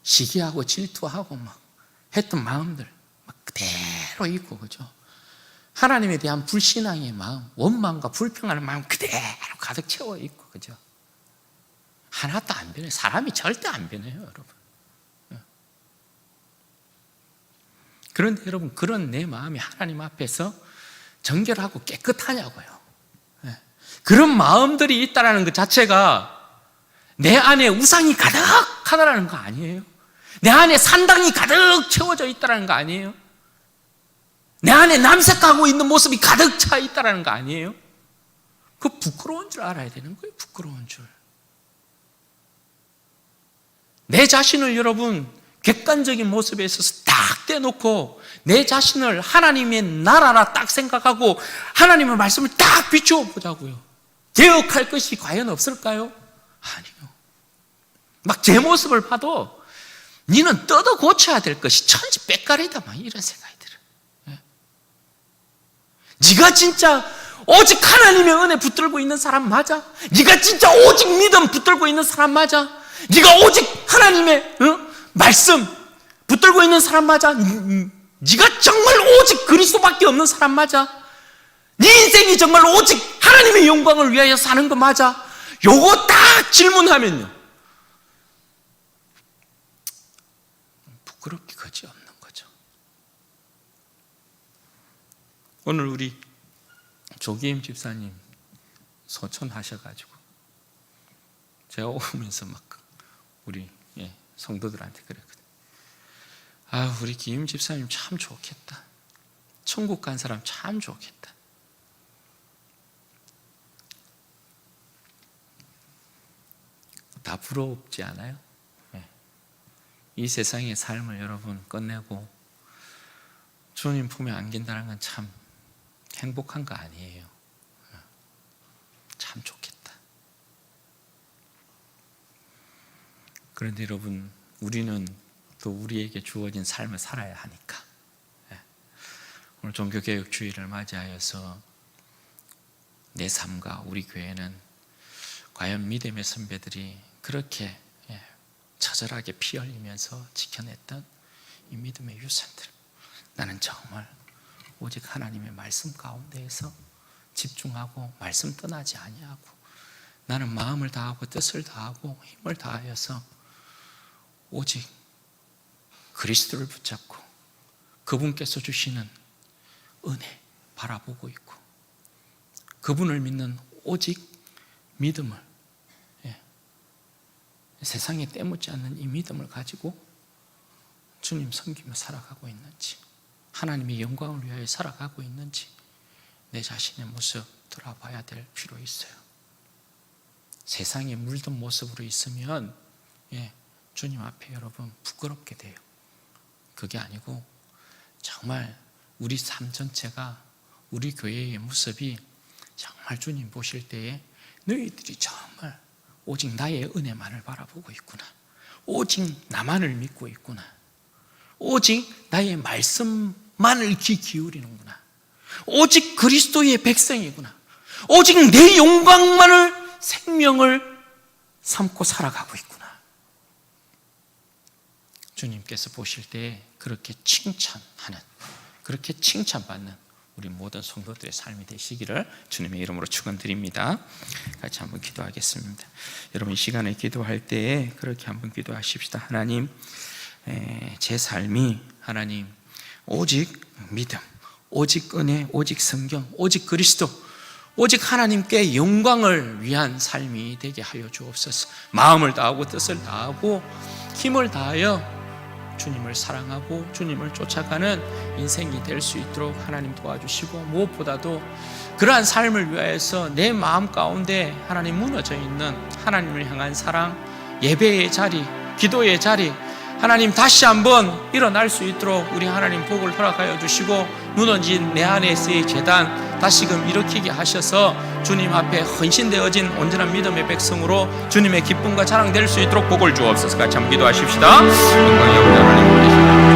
시기하고 질투하고 막 했던 마음들 막 그대로 있고, 그죠? 하나님에 대한 불신앙의 마음, 원망과 불평하는 마음 그대로 가득 채워 있고, 그죠? 하나도 안 변해요. 사람이 절대 안 변해요, 여러분. 그런데 여러분, 그런 내 마음이 하나님 앞에서 정결하고 깨끗하냐고요. 그런 마음들이 있다는 것 자체가 내 안에 우상이 가득하다는 거 아니에요? 내 안에 산당이 가득 채워져 있다는 거 아니에요? 내 안에 남색하고 있는 모습이 가득 차 있다는 거 아니에요? 그 부끄러운 줄 알아야 되는 거예요. 부끄러운 줄. 내 자신을 여러분 객관적인 모습에 있어서 딱 떼놓고 내 자신을 하나님의 나라라 딱 생각하고 하나님의 말씀을 딱 비추어 보자고요. 개혁할 것이 과연 없을까요? 아니요. 막 제 모습을 봐도 니는 뜯어 고쳐야 될 것이 천지백갈이다, 막 이런 생각이 들어요. 네가 진짜 오직 하나님의 은혜 붙들고 있는 사람 맞아? 네가 진짜 오직 믿음 붙들고 있는 사람 맞아? 네가 오직 하나님의 말씀 붙들고 있는 사람 맞아? 네가 정말 오직 그리스도밖에 없는 사람 맞아? 네 인생이 정말 오직 하나님의 영광을 위하여 사는 거 맞아? 요거 딱 질문하면요, 부끄럽기 거지없는 거죠. 오늘 우리 조기임 집사님 소천하셔가지고 제가 오면서 막 우리 성도들한테 그랬거든요. 아, 우리 기임 집사님 참 좋겠다. 천국 간 사람 참 좋겠다. 다 부러웠지 않아요? 이 세상의 삶을 여러분 끝내고 주님 품에 안긴다는 건 참 행복한 거 아니에요. 참 좋겠다. 그런데 여러분, 우리는 또 우리에게 주어진 삶을 살아야 하니까 오늘 종교개혁 주일을 맞이하여서 내 삶과 우리 교회는 과연 믿음의 선배들이 그렇게 처절하게 피 흘리면서 지켜냈던 이 믿음의 유산들, 나는 정말 오직 하나님의 말씀 가운데에서 집중하고 말씀 떠나지 아니하고 나는 마음을 다하고 뜻을 다하고 힘을 다하여서 오직 그리스도를 붙잡고 그분께서 주시는 은혜 바라보고 있고 그분을 믿는 오직 믿음을, 세상에 때묻지 않는 이 믿음을 가지고 주님 섬기며 살아가고 있는지, 하나님의 영광을 위하여 살아가고 있는지 내 자신의 모습 돌아봐야 될 필요 있어요. 세상에 물든 모습으로 있으면 주님 앞에 여러분 부끄럽게 돼요. 그게 아니고 정말 우리 삶 전체가, 우리 교회의 모습이 정말 주님 보실 때에 너희들이 정말 오직 나의 은혜만을 바라보고 있구나, 오직 나만을 믿고 있구나, 오직 나의 말씀만을 귀 기울이는구나, 오직 그리스도의 백성이구나, 오직 내 영광만을 생명을 삼고 살아가고 있구나. 주님께서 보실 때 그렇게 칭찬하는, 그렇게 칭찬받는 우리 모든 성도들의 삶이 되시기를 주님의 이름으로 축원드립니다. 같이 한번 기도하겠습니다. 여러분, 이 시간에 기도할 때에 그렇게 한번 기도하십시다. 하나님, 제 삶이 하나님 오직 믿음, 오직 은혜, 오직 성경, 오직 그리스도, 오직 하나님께 영광을 위한 삶이 되게 하여 주옵소서. 마음을 다하고 뜻을 다하고 힘을 다하여 주님을 사랑하고 주님을 쫓아가는 인생이 될 수 있도록 하나님 도와주시고, 무엇보다도 그러한 삶을 위하여서 내 마음 가운데 하나님 무너져 있는 하나님을 향한 사랑, 예배의 자리, 기도의 자리, 하나님 다시 한번 일어날 수 있도록 우리 하나님 복을 허락하여 주시고, 무너진 내 안에서의 재단 다시금 일으키게 하셔서 주님 앞에 헌신되어진 온전한 믿음의 백성으로 주님의 기쁨과 자랑될 수 있도록 복을 주옵소서. 같이 한번 기도하십시다. 영광이 없는 하나님 보내십시오.